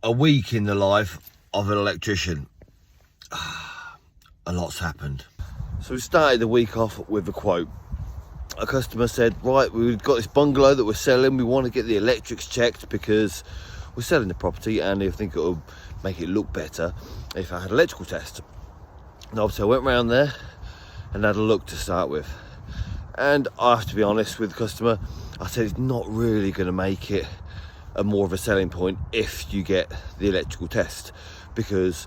A week in the life of an electrician. A lot's happened. So we started the week off with a quote. A customer said, right, we've got this bungalow that we're selling, we want to get the electrics checked because we're selling the property and I think it'll make it look better if I had an electrical test. And obviously I went round there and had a look to start with. And I have to be honest with the customer, I said it's not really going to make it more of a selling point if you get the electrical test, because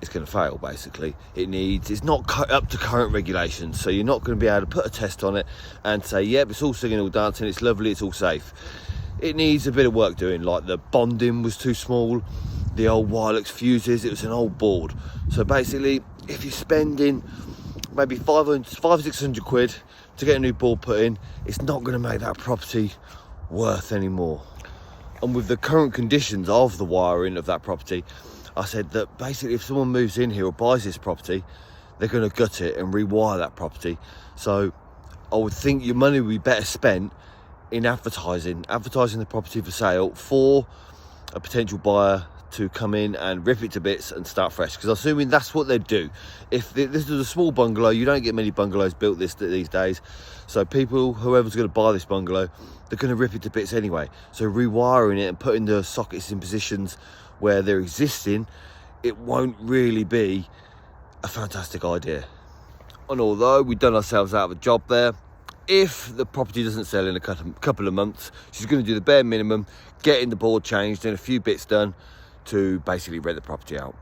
it's going to fail basically. It's not up to current regulations, so you're not going to be able to put a test on it and say, yep, it's all singing, all dancing, it's lovely, it's all safe. It needs a bit of work doing, like the bonding was too small, the old wireless fuses, it was an old board. So basically, if you're spending maybe 500-600 quid to get a new board put in, it's not going to make that property worth any more. And with the current conditions of the wiring of that property, I said that basically if someone moves in here or buys this property, they're going to gut it and rewire that property. So I would think your money would be better spent in advertising the property for sale for a potential buyer to come in and rip it to bits and start fresh, because assuming that's what they'd do. If this is a small bungalow, you don't get many bungalows built these days, so whoever's going to buy this bungalow, they're going to rip it to bits anyway. So rewiring it and putting the sockets in positions where they're existing, it won't really be a fantastic idea. And although we've done ourselves out of a job there, if the property doesn't sell in a couple of months, she's going to do the bare minimum, getting the board changed and a few bits done to basically rent the property out.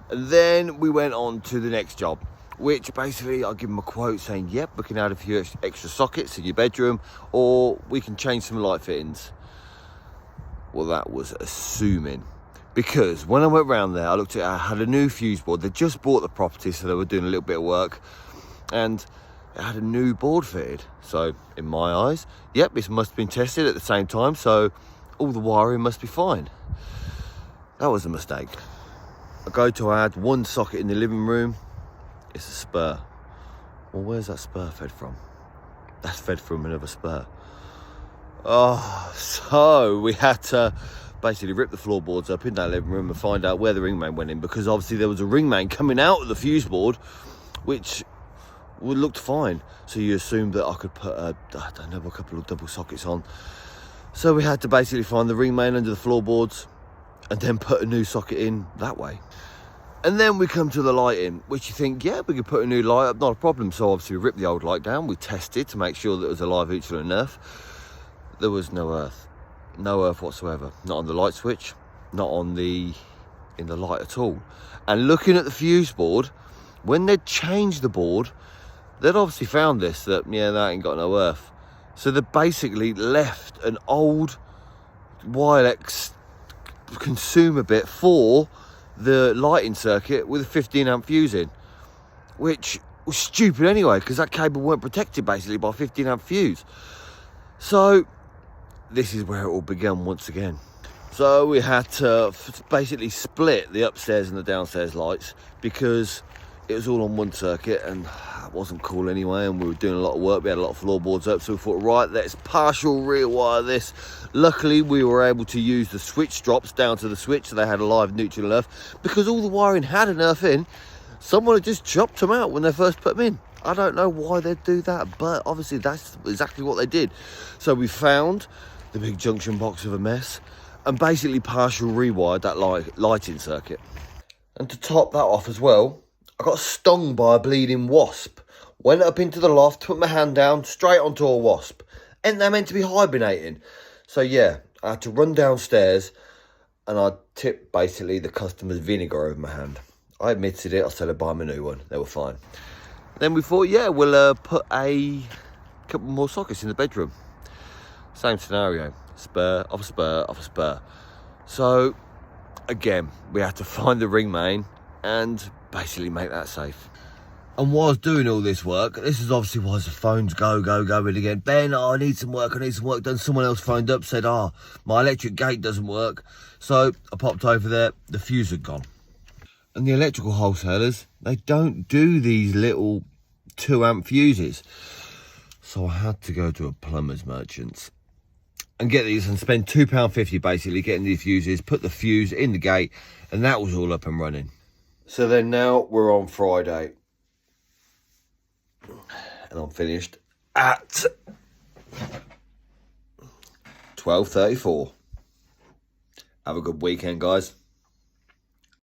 And then we went on to the next job, which basically I'll give them a quote saying, yep, we can add a few extra sockets in your bedroom, or we can change some light fittings. Well, that was assuming, because when I went round there, I had a new fuse board. They just bought the property, so they were doing a little bit of work, and it had a new board fitted. So in my eyes, yep, this must have been tested at the same time, so all the wiring must be fine. That was a mistake. I go to add one socket in the living room, it's a spur. Well, where's that spur fed from? That's fed from another spur. Oh, so we had to basically rip the floorboards up in that living room and find out where the ring main went in, because obviously there was a ring main coming out of the fuse board, which looked fine. So you assumed that I could put a couple of double sockets on. So we had to basically find the ring main under the floorboards and then put a new socket in that way. And then we come to the lighting, which you think, yeah, we could put a new light up, not a problem. So obviously we ripped the old light down, we tested to make sure that it was a live Uchtler and earth. There was no earth whatsoever. Not on the light switch, not in the light at all. And looking at the fuse board, when they'd changed the board, they'd obviously found this, that ain't got no earth. So they basically left an old Wilex consumer bit for the lighting circuit with a 15 amp fuse in, which was stupid anyway, because that cable weren't protected basically by a 15 amp fuse. So this is where it all began once again. So we had to basically split the upstairs and the downstairs lights, because it was all on one circuit and it wasn't cool anyway, and we were doing a lot of work, we had a lot of floorboards up, so we thought, right, let's partial rewire this. Luckily we were able to use the switch drops down to the switch, so they had a live neutral and earth, because all the wiring had an earth in. Someone had just chopped them out when they first put them in. I don't know why they'd do that, but obviously that's exactly what they did. So we found the big junction box of a mess and basically partial rewired that lighting circuit. And to top that off as well, I got stung by a bleeding wasp. Went up into the loft, put my hand down, straight onto a wasp. And they're meant to be hibernating. So yeah, I had to run downstairs and I tipped basically the customer's vinegar over my hand. I admitted it, I said I'd buy them a new one. They were fine. Then we thought, yeah, we'll put a couple more sockets in the bedroom. Same scenario, spur off a spur off a spur. So again, we had to find the ring main and basically make that safe. And while I was doing all this work, this is obviously why the phones going again. Ben, I need some work done. Someone else phoned up, said, my electric gate doesn't work. So I popped over there, the fuse had gone. And the electrical wholesalers, they don't do these little 2 amp fuses. So I had to go to a plumber's merchant's. and get these and spend £2.50 basically getting these fuses, put the fuse in the gate, and that was all up and running. So then now we're on Friday, and I'm finished at 12:34. Have a good weekend, guys.